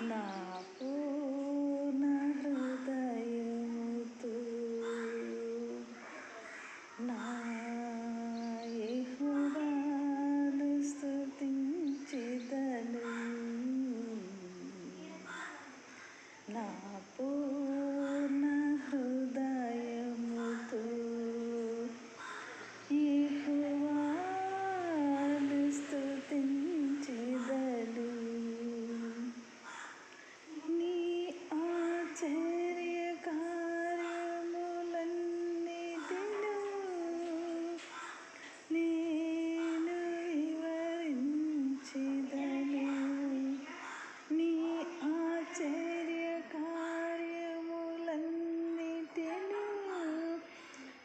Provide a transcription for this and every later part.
నా పూర్ణ హృదయముతో నా యెహోవాను స్తుతించెదను. నా పూర్ణ హృదయముతో యెహోవాను స్తుతించెదను. నీ ఆశ్చర్య కార్యములన్నిటిలో నేను వివరించెదను. నీ ఆశ్చర్య కార్యములన్నిటిలో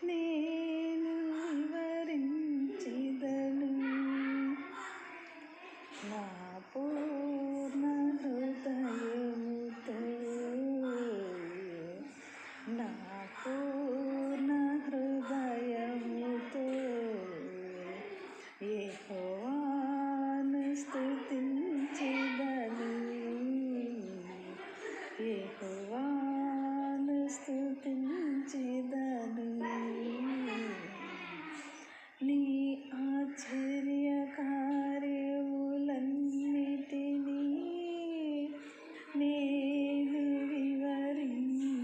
నేను వివరించెదను. నా పూర్ణ హృదయముతో నా పూర్ణ హృదయముతో యెహోవాను స్తుతించెదను. యెహోవాను స్తుతించెదను. నీ ఆశ్చర్య కార్యములన్నిటినీ నేను వివరించెదను.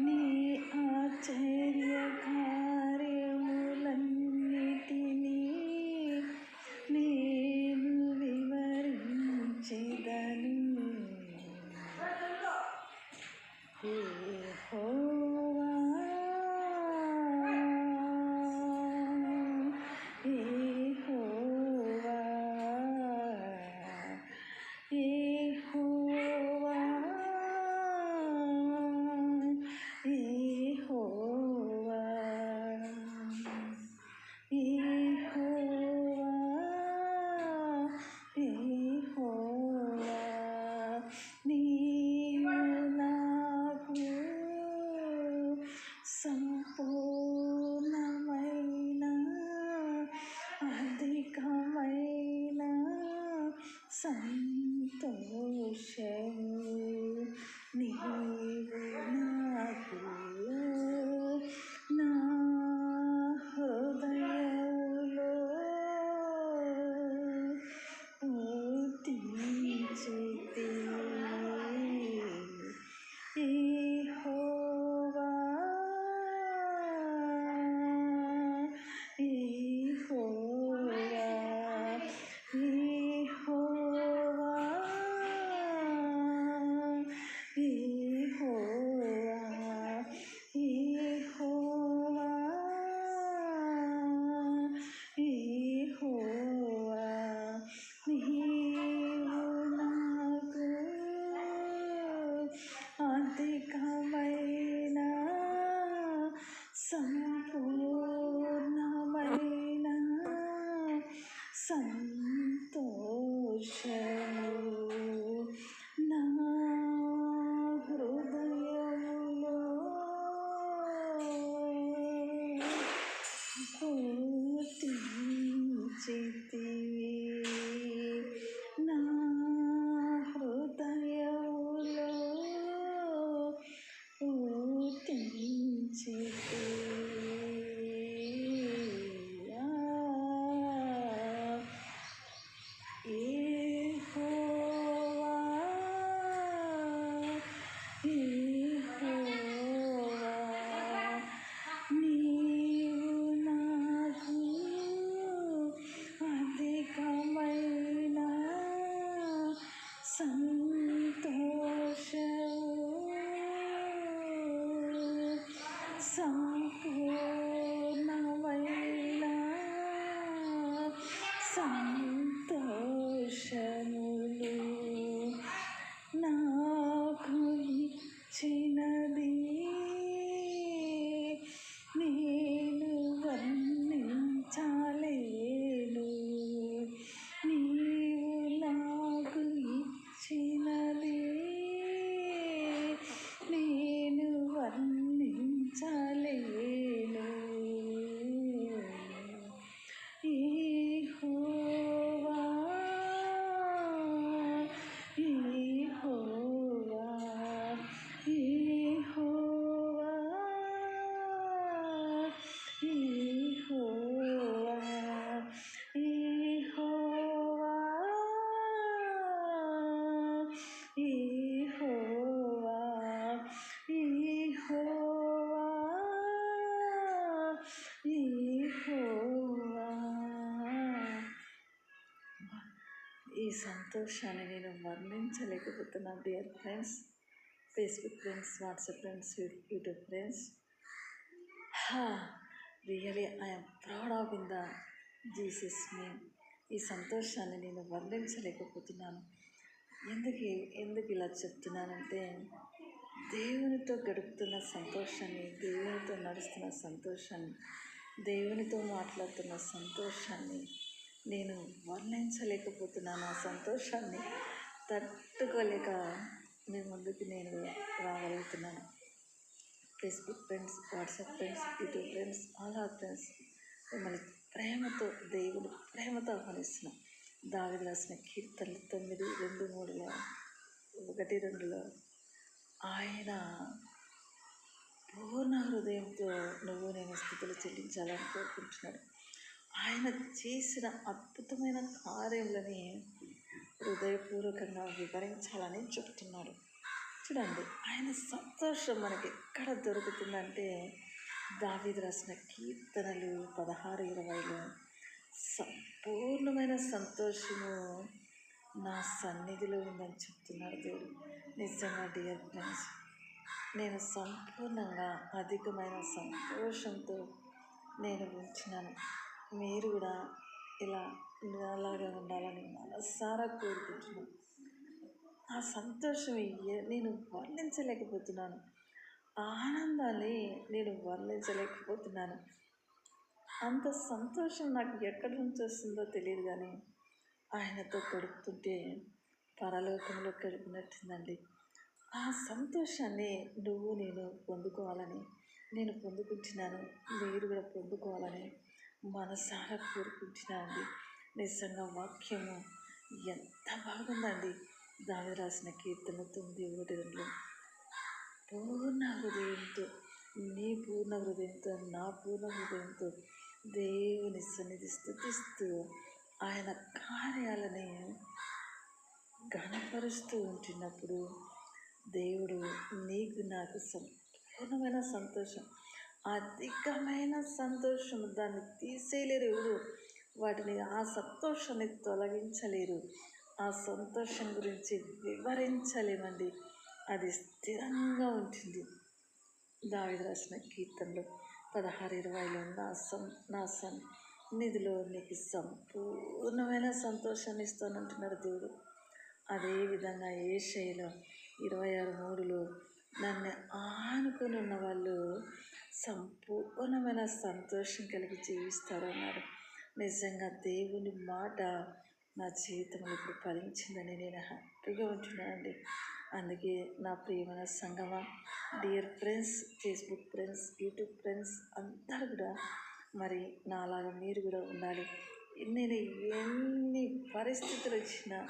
నీ ఆశ్చర్య కార్యములన్నిటినీ నేను వివరించెదను. యెహోవా యెహోవా యెహోవా యెహోవా యెహోవా నీవు నాకు సంపూర్ణమైన అధికమైన సంతోషము. నీవు నాకు నా హృదయములో పుట్టించితివి. యెహోవా యెహోవా యెహోవా యెహోవా యెహోవా నీవు నాకు అధికమైన సంపూర్ణమైన సంతోషము. నా హృదయములో పుట్టించితివి. నా హృదయములో పుట్టించితివి. యెహోవా ఈ సంతోషాన్ని నేను వర్ణించలేకపోతున్నాను dear friends, Facebook friends, WhatsApp friends, YouTube friends. Really I'm proud of in the Jesus name. ఈ సంతోషాన్ని నేను వర్ణించలేకపోతున్నాను. ఎందుకు ఇలా చెప్తున్నానంటే, దేవునితో గడుపుతున్న సంతోషాన్ని, దేవునితో నడుస్తున్న సంతోషాన్ని, దేవునితో మాట్లాడుతున్న సంతోషాన్ని నేను వర్ణించలేకపోతున్నాను. ఆ సంతోషాన్ని తట్టుకోలేక మీ ముందుకు నేను రాగలుగుతున్నాను. Facebook friends, WhatsApp friends, YouTube friends, all our friends, మిమ్మల్ని ప్రేమతో, దేవుడు ప్రేమతో ఆహ్వానిస్తున్నాం. దావీదు రాసిన కీర్తనలు 9, 2, 3లో 1, 2లో ఆయన పూర్ణ హృదయంతో నువ్వు నేను స్థుతులు చెల్లించాలని కోరుకుంటున్నాడు. ఆయన చేసిన అద్భుతమైన కార్యములని హృదయపూర్వకంగా వివరించాలని చెప్తున్నాడు. చూడండి, ఆయన సంతోషం మనకి ఎక్కడ దొరుకుతుందంటే, దావీదు రాసిన కీర్తనలు 16, 20లో సంపూర్ణమైన సంతోషము నా సన్నిధిలో ఉందని చెప్తున్నాడు దేవుడు. నిజంగా డియర్ ఫ్రెండ్స్, నేను సంపూర్ణంగా అధికమైన సంతోషంతో నేను ఉంచినాను. మీరు కూడా ఇలా అలాగే ఉండాలని మనసారా కోరుకుంటున్నాను. ఆ సంతోషం నేను వర్ణించలేకపోతున్నాను. ఆనందాన్ని నేను వర్ణించలేకపోతున్నాను. అంత సంతోషం నాకు ఎక్కడి నుంచి వస్తుందో తెలియదు, కానీ ఆయనతో గడుపుతుంటే పరలోకంలో గడిపినట్టుందండి. ఆ సంతోషాన్ని నేను పొందుకోవాలని నేను పొందుకుంటున్నాను. మీరు కూడా పొందుకోవాలని మనసారా కోరుకుంటున్నానండి. నిజంగా వాక్యము ఎంత బాగుందండి. దావీదు రాసిన కీర్తన 9, 1, 2లో పూర్ణ హృదయంతో, నీ పూర్ణ హృదయంతో, నా పూర్ణ హృదయంతో దేవుని సన్నిధి స్తుతిస్తూ ఆయన కార్యాలని ఘనపరుస్తూ ఉంటున్నప్పుడు దేవుడు నీకు నాకు సంపూర్ణమైన సంతోషం, అధికమైన సంతోషం, దాన్ని తీసేయలేరు ఎవరు. వాటిని, ఆ సంతోషాన్ని తొలగించలేరు. ఆ సంతోషం గురించి వివరించలేమండి. అది స్థిరంగా ఉంటుంది. దావీదు రాసిన కీర్తనలు 16, 20లో నా సన్నిధిలో నీకు సంపూర్ణమైన సంతోషాన్ని ఇస్తానంటున్నాడు దేవుడు. అదేవిధంగా యెషయాలో 26, 3లో నన్ను ఆనుకొని ఉన్న వాళ్ళు సంపూర్ణమైన సంతోషం కలిగి జీవిస్తారు అన్నాడు. నిజంగా దేవుని మాట నా జీవితంలో ఇప్పుడు ఫలించిందని నేను హ్యాపీగా ఉంటున్నానండి. అందుకే నా ప్రియమైన సంగమా, dear friends, Facebook friends, YouTube friends అందరూ కూడా మరి నాలాగా మీరు కూడా ఉండాలి. నేను ఎన్ని పరిస్థితులు వచ్చినా,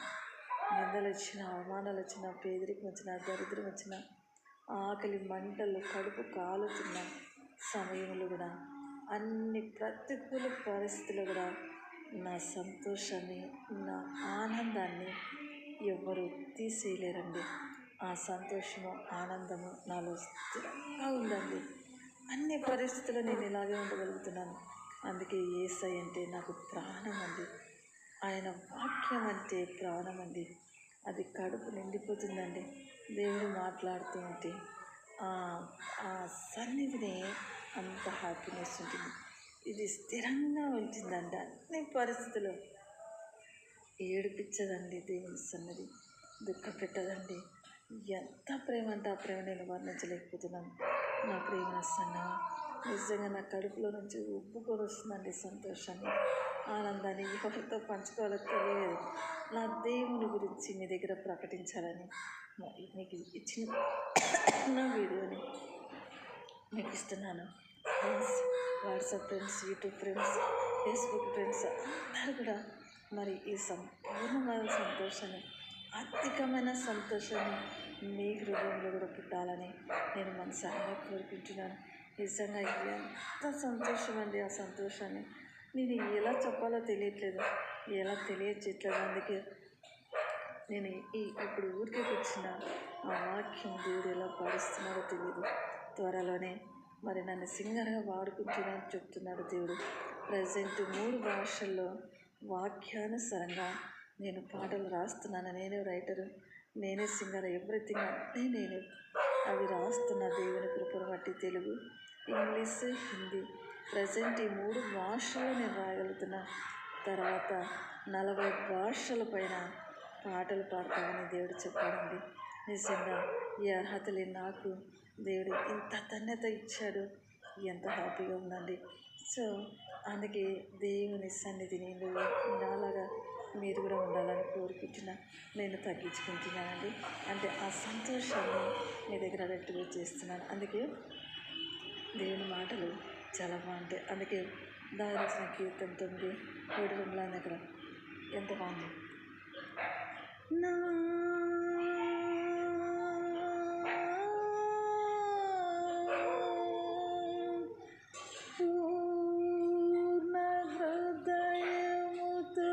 నిందలు వచ్చినా, అవమానాలు వచ్చినా, పేదరికం వచ్చినా, దరిద్రం వచ్చినా, ఆకలి మంటలు, కడుపు కాలుతున్న సమయంలో కూడా, అన్ని ప్రతికూల పరిస్థితులు కూడా నా సంతోషాన్ని, నా ఆనందాన్ని ఎవ్వరూ తీసేయలేరండి. ఆ సంతోషము, ఆనందము నాలో స్థిరంగా ఉందండి. అన్ని పరిస్థితుల్లో నేను ఇలాగే ఉండగలుగుతున్నాను. అందుకే యేసయ్య అంటే నాకు ప్రాణం అండి. ఆయన వాక్యం అంటే ప్రాణం అండి. అది కడుపు నిండిపోతుందండి. దేవుడు మాట్లాడుతూ ఉంటే ఆ సన్నిధిని అంత హ్యాపీనెస్ ఉంటుంది. ఇది స్థిరంగా ఉంటుందండి. అన్ని పరిస్థితులు ఏడిపించదండి. దేవుని సన్నిధి దుఃఖ పెట్టదండి. ఎంత ప్రేమ అంటే ఆ ప్రేమ నేను వర్ణించలేకపోతున్నాను. నా ప్రేమ సన్న నిజంగా నా కడుపులో నుంచి ఉబ్బుకొని వస్తుందండి. సంతోషాన్ని, ఆనందాన్ని ఎవరితో పంచుకోవాలో తెలియదు. నా దేవుని గురించి మీ దగ్గర ప్రకటించాలని మీకు ఇచ్చిన నా వీడియోని మీకు ఇస్తున్నాను. Friends, WhatsApp friends, YouTube friends, Facebook friends అందరూ కూడా మరి ఈ సంపూర్ణమైన సంతోషాన్ని, అధికమైన సంతోషాన్ని మీ హృదయంలో కూడా పుట్టాలని నేను మనసారా కోరుకుంటున్నాను. నిజంగా ఎంత సంతోషం అండి. ఆ సంతోషాన్ని నేను ఎలా చెప్పాలో తెలియట్లేదు, ఎలా తెలియచేయట్లేదు. అందుకే నేను ఇప్పుడు ఊరికే కూర్చున్న ఆ వాక్యం దేవుడు ఎలా పాడిస్తున్నాడో తెలియదు. త్వరలోనే మరి నన్ను సింగర్గా వాడుకుంటున్నాను చెప్తున్నాడు దేవుడు. ప్రజెంట్ 3 భాషల్లో వాక్యానుసారంగా నేను పాటలు రాస్తున్నాను, నేనే రైటరు, నేనే సింగర్, ఎవ్రీథింగ్ అన్నీ నేను అవి రాస్తున్నా దేవుని కృపను బట్టి. తెలుగు, ఇంగ్లీష్, హిందీ ప్రజెంట్ ఈ 3 భాషలు నేను రాయగలుగుతున్నా. తర్వాత 40 భాషల పైన పాటలు పాడతామని దేవుడు చెప్పాడండి. నిజంగా ఈ అర్హత లేని నాకు దేవుడు ఇంత ధన్యత ఇచ్చాడు. ఎంత హ్యాపీగా ఉందండి. సో అందుకే దేవుని సన్నిధిని నాలాగా మీరు కూడా ఉండాలని కోరుకుంటున్నా. నేను తగ్గించుకుంటున్నానండి. అంటే ఆ సంతోషాన్ని మీ దగ్గర వ్యక్తం చేస్తున్నాను. అందుకే దేవుని మాటలు చాలా బాగుంటాయి. అందుకే దావరసిన కీర్తన 9:7 అక్కడ ఎంత బాగుంది. నా పూర్ణ హృదయముతో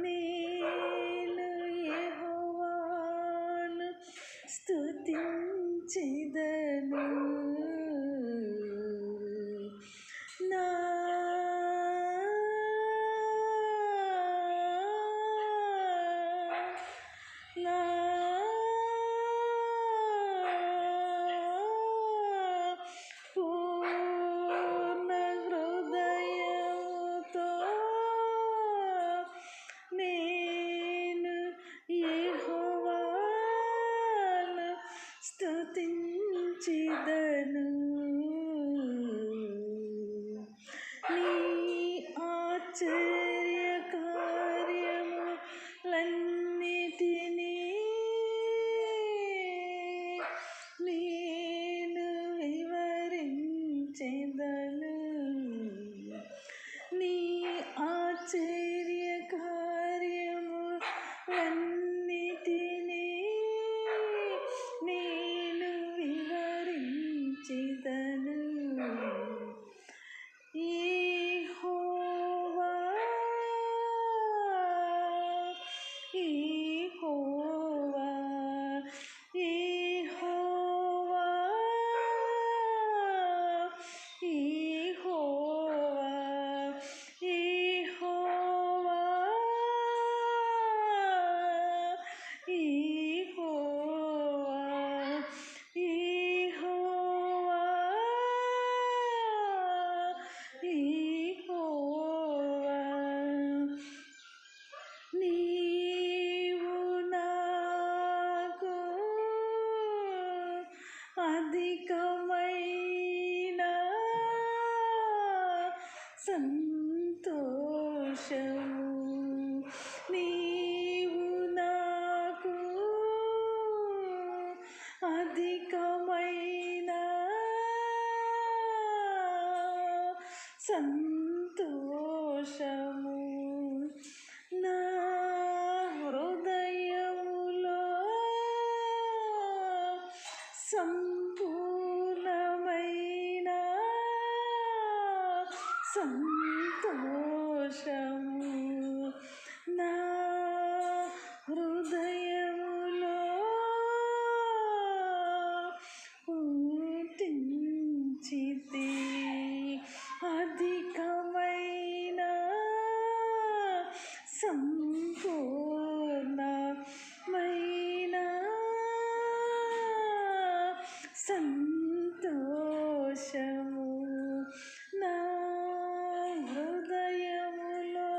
నేను యెహోవాను స్తుతించెదను. నా నా పూర్ణ హృదయముతో నేను యెహోవాను స్తుతించెదను. నీ ఆశ్చర్య కార్యములన్నిటినీ నేను వివరించెదను. నీ ఆశ్చర్య కార్యములన్నిటినీ నేను వివరించెదను. యెహోవా యెహోవా యెహోవా యెహోవా యెహోవా యెహోవా యెహోవా నీవు నాకు అధికమైన సంతోషము. నీవు నాకు అధికమైన సంతోషము. నా హృదయములో సంపూర్ణమైన సంతోషము. నా హృదయములో పుట్టించితి అధికమైన సంపూర్ణమైన సంతోషము. నా హృదయములో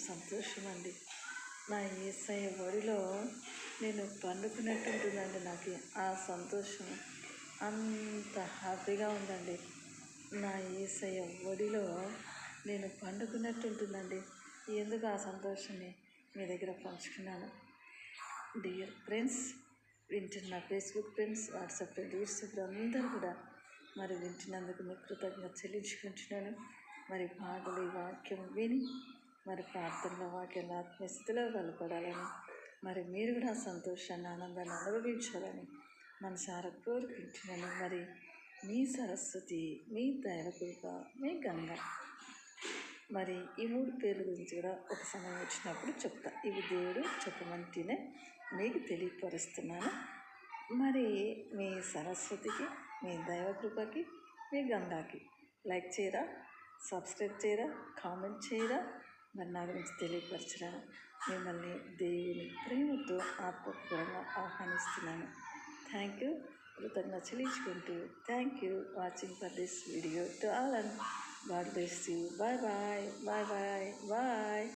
సంతోషం అండి. నా యేసయ్య ఒడిలో నేను పండుకున్నట్టు ఉంటుందండి. నాకు ఆ సంతోషం అంత హ్యాపీగా ఉందండి. నా యేసయ్య ఒడిలో నేను పండుకున్నట్టు ఉంటుందండి. ఎందుకు ఆ సంతోషాన్ని మీ దగ్గర పంచుకున్నాను. డియర్ ఫ్రెండ్స్, వింటున్న ఫేస్బుక్ ఫ్రెండ్స్, వాట్సాప్ ఫ్రెండ్స్ అందరూ కూడా మరి వింటున్నందుకు మీకు కృతజ్ఞత చెల్లించుకుంటున్నాను. మరి పాటలు ఈ వాక్యం విని మరి ప్రార్థనలో వాక్యాల ఆత్మస్థితిలో బలపడాలని, మరి మీరు కూడా సంతోషాన్ని ఆనందాన్ని అనుభవించాలని మనసారా కోరుకుంటున్నాను. మరి మీ సరస్వతి, మీ దైవకృప, మీ గంగ. మరి ఈ 3 పేర్ల గురించి కూడా ఒక సమయం వచ్చినప్పుడు చెప్తా. ఇవి దేవుడు చెప్పమంటేనే మీకు తెలియపరుస్తున్నాను. మరి మీ సరస్వతికి, మీ దైవకృపకి, మీ గంగాకి లైక్ చేయరా, సబ్స్క్రైబ్ చేయరా, కామెంట్ చేయరా, మరి నా గురించి తెలియపరచరా. మిమ్మల్ని దేవుని ప్రేమతో ఆత్మపూర్వకంగా ఆహ్వానిస్తున్నాను. Thank you. కృతజ్ఞత చెల్లించుకుంటూ thank you watching for this video to all and God bless you. Bye bye bye bye bye.